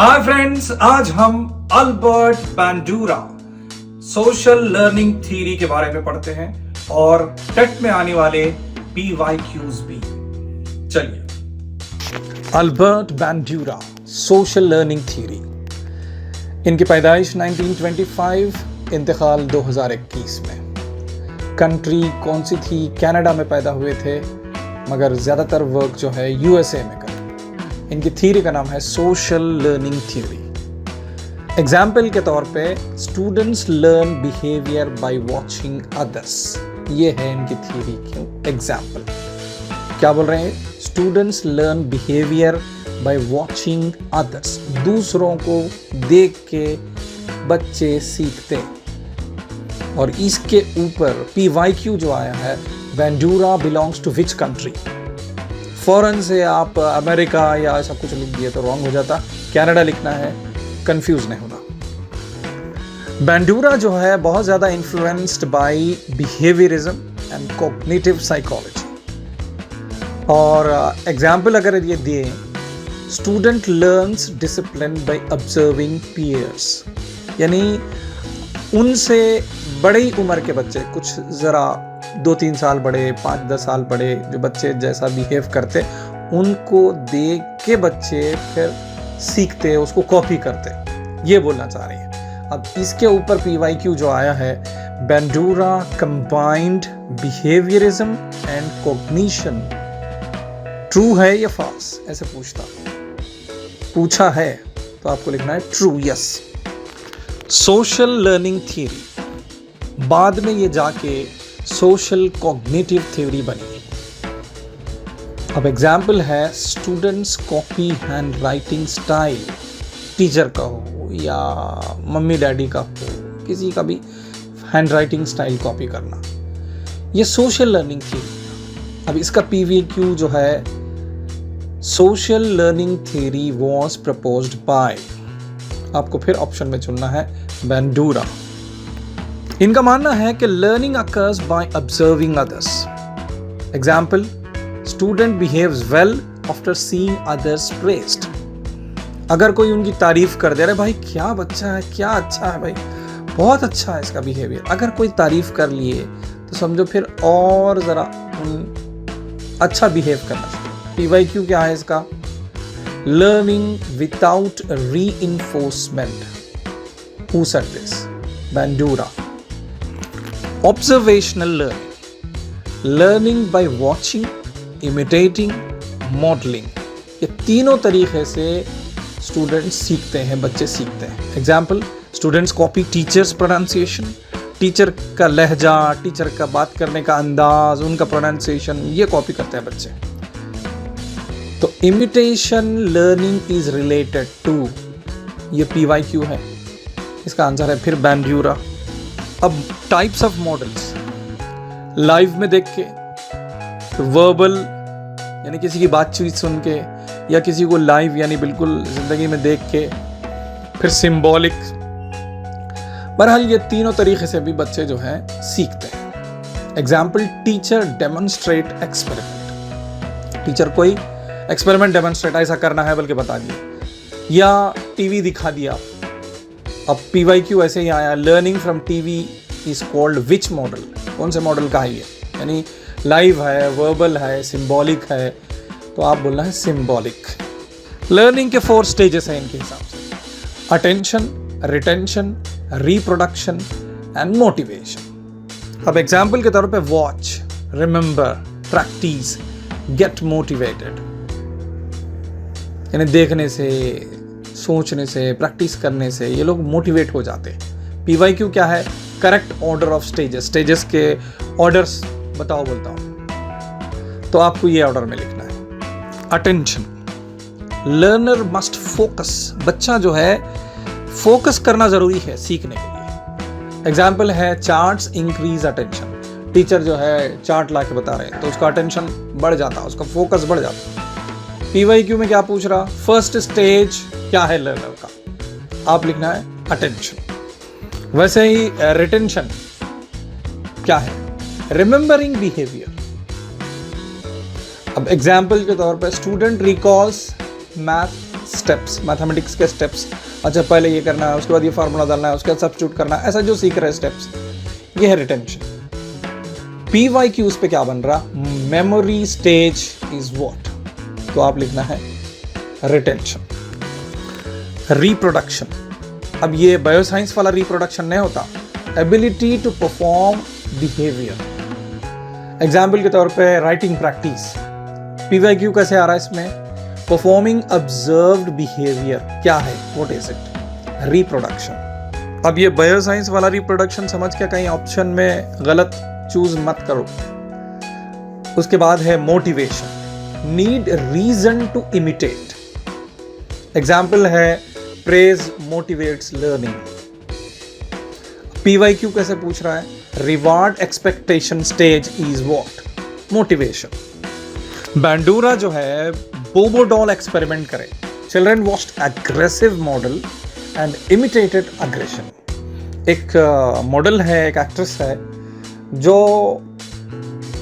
Hi friends, आज हम Albert बैंडूरा social learning theory के बारे में पढ़ते हैं और टेट में आने वाले PYQs भी। चलिए, अल्बर्ट बैंडूरा सोशल लर्निंग थ्योरी। इनकी पैदाइश 1925, इंतकाल 2021 में। कंट्री कौन सी थी? कनाडा में पैदा हुए थे, मगर ज़्यादातर वर्क जो है USA में करें। इनकी थ्योरी का नाम है सोशल लर्निंग थ्योरी। एग्जाम्पल के तौर पे students learn behaviour by watching others. ये है इनकी थ्योरी की एग्जाम्पल। क्या बोल रहे हैं? Students learn behaviour by watching others. दूसरों को देख के बच्चे सीखते हैं। और इसके ऊपर PYQ जो आया है, Bandura belongs to which country? Foreign से आप अमेरिका या ऐसा कुछ लिख दिए तो रॉन्ग हो जाता। कनाडा लिखना है, कंफ्यूज नहीं होना। बैंडूरा जो है बहुत ज़्यादा influenced by behaviourism and cognitive psychology. और एग्जाम्पल अगर ये दिए, student learns discipline by observing peers, यानी उनसे बड़ी उम्र के बच्चे, कुछ ज़रा 2-3 साल बड़े, 5-10 साल बड़े जो बच्चे जैसा बिहेव करते, उनको देख के बच्चे फिर सीखते, उसको कॉपी करते। ये बोलना चाह रही है। अब इसके ऊपर PYQ जो आया है, Bandura combined behaviourism and cognition. True है या फॉल्स? ऐसे पूछा है तो आपको लिखना है true, yes. Social learning theory बाद में ये जाके सोशल कॉग्निटिव थ्योरी बनी। अब एग्जाम्पल है, students copy hand writing style. Teacher का हो या मम्मी डैडी का हो, किसी का भी हैंड राइटिंग स्टाइल कॉपी करना, ये सोशल लर्निंग थ्योरी। अब इसका PYQ जो है, social learning theory was proposed by, आपको फिर ऑप्शन में चुनना है बैंडूरा। इनका मानना है कि learning occurs by observing others. Example, student behaves well after seeing others praised. अगर कोई उनकी तारीफ कर दे रहे, भाई क्या बच्चा है, क्या अच्छा है, भाई बहुत अच्छा है इसका बिहेवियर, अगर कोई तारीफ कर लिए तो समझो फिर और जरा अच्छा बिहेव करना चाहिए। PYQ क्या है इसका? Learning without reinforcement. Who said this? Bandura. Observational learning, learning by watching, imitating, modeling, ये तीनों तरीके से स्टूडेंट्स सीखते हैं, बच्चे सीखते हैं। Example, students copy teachers pronunciation, teacher का लहजा, टीचर का बात करने का अंदाज, उनका प्रोनाउंसिएशन, ये कॉपी करते हैं बच्चे। तो imitation learning is related to, ये PYQ है। इसका आंसर है फिर बैंडूरा। अब टाइप्स ऑफ मॉडल्स, लाइव में देख के, तो वर्बल यानी किसी की बातचीत सुन के, या किसी को लाइव यानी बिल्कुल जिंदगी में देख के, फिर सिंबॉलिक। बहरहाल ये तीनों तरीके से भी बच्चे जो हैं सीखते हैं। Example, teacher demonstrate experiment. Teacher कोई एक्सपेरिमेंट डेमोन्स्ट्रेट ऐसा करना है बल्कि बता दिया, या टीवी दिखा दिया। अब PYQ ऐसे ही आया, learning from TV is called which model? कौन से मॉडल का है ये? यानी लाइव है, वर्बल है, सिंबॉलिक है, तो आप बोलना है सिंबॉलिक। लर्निंग के 4 स्टेजेस हैं इनके हिसाब से: attention, retention, reproduction and motivation. अब एग्जाम्पल के तौर पे watch, remember, practice, get motivated. यानी देखने से, सोचने से, प्रैक्टिस करने से ये लोग मोटिवेट हो जाते हैं। PYQ क्या है? Correct order of stages. Stages के ऑर्डर्स बताओ बोलता हूं, तो आपको ये ऑर्डर में लिखना है। Attention, learner must focus. बच्चा जो है फोकस करना जरूरी है सीखने के लिए। एग्जाम्पल है, चार्ट्स इंक्रीज अटेंशन। टीचर जो है चार्ट ला के बता रहे हैं तो उसका अटेंशन बढ़ जाता है, उसका फोकस बढ़ जाता है। PYQ में क्या पूछ रहा? फर्स्ट स्टेज क्या है लर्नर का? आप लिखना है अटेंशन। वैसे ही रिटेंशन क्या है? Remembering behaviour. अब एग्जाम्पल के तौर पर student recalls math steps, mathematics के स्टेप्स, अच्छा पहले ये करना है, उसके बाद ये फार्मूला डालना है, उसके बाद सब्स्टिट्यूट करना है, ऐसा जो सीख रहे स्टेप्स, ये है रिटेंशन। PYQs पे क्या बन रहा, मेमोरी स्टेज इज व्हाट, तो आप लिखना है रिटेंशन। रिप्रोडक्शन, अब ये बायोसाइंस वाला रिप्रोडक्शन नहीं होता, ability to perform behaviour. Example के तौर पे राइटिंग प्रैक्टिस, PYQ कैसे आ रहा है इसमें, परफॉर्मिंग ऑब्जर्व्ड बिहेवियर क्या है, व्हाट इज इट, रिप्रोडक्शन। अब ये बायोसाइंस वाला रिप्रोडक्शन समझ के कहीं ऑप्शन में गलत चूज मत करो। उसके बाद है motivation, need reason to imitate. Example है प्रेज मोटिवेट्स लर्निंग। PYQ कैसे पूछ रहा है, reward expectation stage is what, motivation. Bandura जो है बोबो डॉल एक्सपेरिमेंट करे, children watched aggressive model and imitated aggression. एक मॉडल है, एक एक्ट्रेस है जो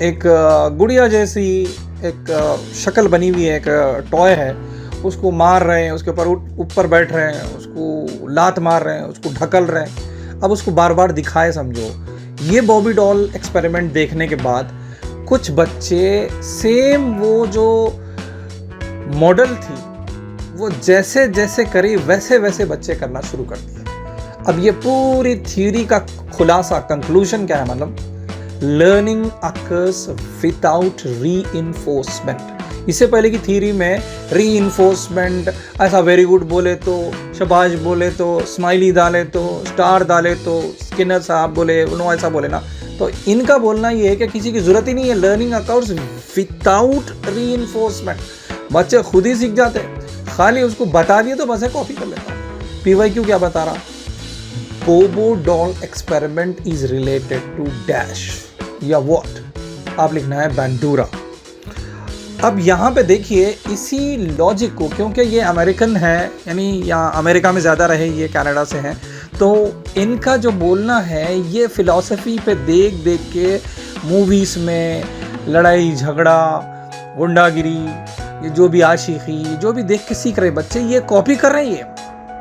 एक गुड़िया जैसी एक शक्ल बनी हुई है, एक टॉय है, उसको मार रहे हैं, उसके ऊपर बैठ रहे हैं, उसको लात मार रहे हैं, उसको ढकल रहे हैं। अब उसको बार बार दिखाए समझो। ये बॉबी डॉल एक्सपेरिमेंट देखने के बाद कुछ बच्चे सेम वो जो मॉडल थी वो जैसे जैसे करी वैसे वैसे बच्चे करना शुरू कर दिए। अब ये पूरी थ्योरी का खुलासा, कंक्लूजन क्या है, मतलब लर्निंग अकर्स विदाउट रीइंफोर्समेंट। इससे पहले की थ्योरी में रीइंफोर्समेंट, ऐसा वेरी गुड बोले तो, शाबाश बोले तो, स्माइली डाले तो, स्टार डाले तो, स्किनर साहब बोले, उन्होंने ऐसा बोले ना, तो इनका बोलना ये है कि किसी की जरूरत ही नहीं है, लर्निंग अकर्स विदाउट रीइंफोर्समेंट। बच्चे खुद ही सीख जाते हैं, खाली उसको बता दिए तो बस है कॉपी कर लेता। PYQ क्या बता रहा, Bobo doll experiment is related to dash या व्हाट, आप लिखना है बैंडूरा। अब यहाँ पे देखिए इसी लॉजिक को, क्योंकि ये अमेरिकन है, यानी यहाँ अमेरिका में ज़्यादा रहे, ये कनाडा से हैं, तो इनका जो बोलना है ये फ़िलॉसफी पे देख देख के मूवीज़ में लड़ाई झगड़ा, गुंडागिरी, ये जो भी आशिकी, जो भी देख के सीख रहे बच्चे, ये कॉपी कर रहे हैं। ये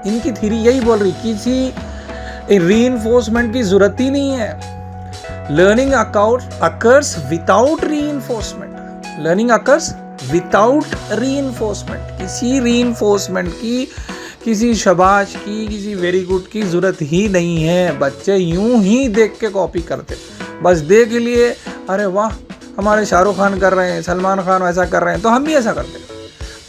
इनकी थ्योरी यही बोल रही, किसी रीइंफोर्समेंट की ज़रूरत ही नहीं है। Learning occurs without reinforcement, learning occurs without reinforcement. किसी रीइंफोर्समेंट की, किसी शाबाश की, किसी वेरी गुड की ज़रूरत ही नहीं है। बच्चे यूं ही देख के कॉपी करते, बस देख लिए, अरे वाह हमारे शाहरुख खान कर रहे हैं, सलमान खान ऐसा कर रहे हैं तो हम भी ऐसा करते हैं।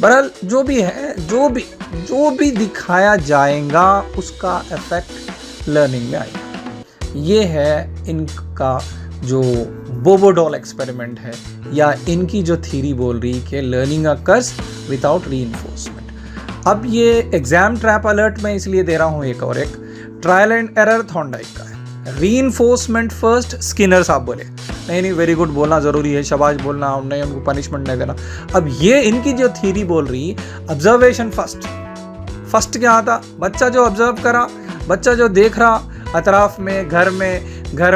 बहरहाल जो भी है, जो भी दिखाया जाएगा उसका इफेक्ट लर्निंग में आएगा। ये है इनका जो बोबो डॉल एक्सपेरिमेंट है, या इनकी जो थ्योरी बोल रही कि लर्निंग अकर्स विदाउट रीइंफोर्समेंट। अब ये एग्जाम ट्रैप अलर्ट में इसलिए दे रहा हूँ, एक और एक ट्रायल एंड एरर थॉर्नडाइक का है। रीइंफोर्समेंट फर्स्ट, स्किनर साहब बोले नहीं वेरी गुड बोलना ज़रूरी है, शाबाश बोलना, नहीं उनको पनिशमेंट नहीं देना। अब ये इनकी जो थ्योरी बोल रही, ऑब्जर्वेशन फर्स्ट क्या आता, बच्चा जो ऑब्जर्व करा, बच्चा जो देख रहा अतराफ में, घर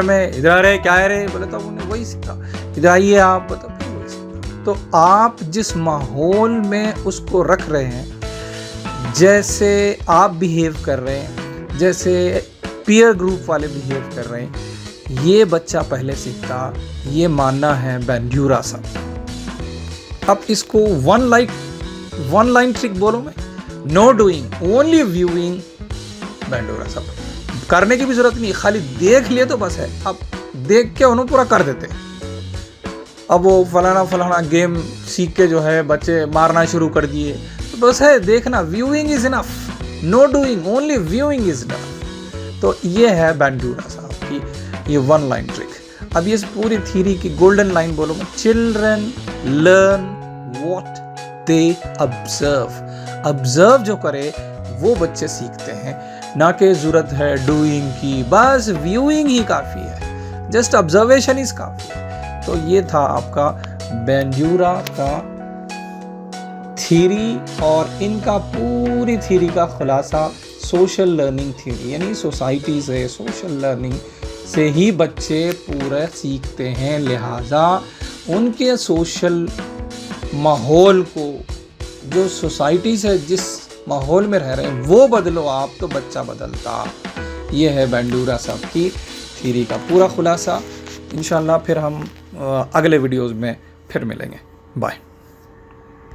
में इधर है क्या है रे बोले तो उन्हें वही सीखा, इधर आइए आप बताओ, फिर वही सीखा। तो आप जिस माहौल में उसको रख रहे हैं, जैसे आप बिहेव कर रहे हैं, जैसे पीयर ग्रुप वाले बिहेव कर रहे हैं, ये बच्चा पहले सीखता। ये मानना है बैंडूरा साहब। अब इसको वन लाइन ट्रिक बोलो मैं, नो डूइंग ओनली व्यूइंग, बैंडूरा साहब। करने की भी जरूरत नहीं, खाली देख लिए तो बस है। अब देख के उन्होंने पूरा कर देते। अब वो फलाना गेम सीख के जो है बच्चे मारना शुरू कर दिए, तो बस है देखना, viewing is enough, know doing only viewing is enough. तो ये है बैंडूरा साहब की ये वन लाइन ट्रिक। अब ये पूरी थ्योरी की गोल्डन लाइन बोलो, children learn what they observe जो करे वो बच्चे सीखते हैं, ना कि जरूरत है डूइंग की, बस व्यूइंग ही काफ़ी है, जस्ट ऑब्जर्वेशन इज काफ़ी है। तो ये था आपका बैंडूरा का थ्योरी, और इनका पूरी थ्योरी का खुलासा सोशल लर्निंग थ्योरी, यानी सोसाइटी से, सोशल लर्निंग से ही बच्चे पूरा सीखते हैं। लिहाजा उनके सोशल माहौल को, जो सोसाइटी से जिस माहौल में रह रहे हैं वो बदलो आप तो बच्चा बदलता। ये है बंडूरा साहब की थ्योरी का पूरा खुलासा। इंशाल्लाह फिर हम अगले वीडियोज़ में फिर मिलेंगे। बाय।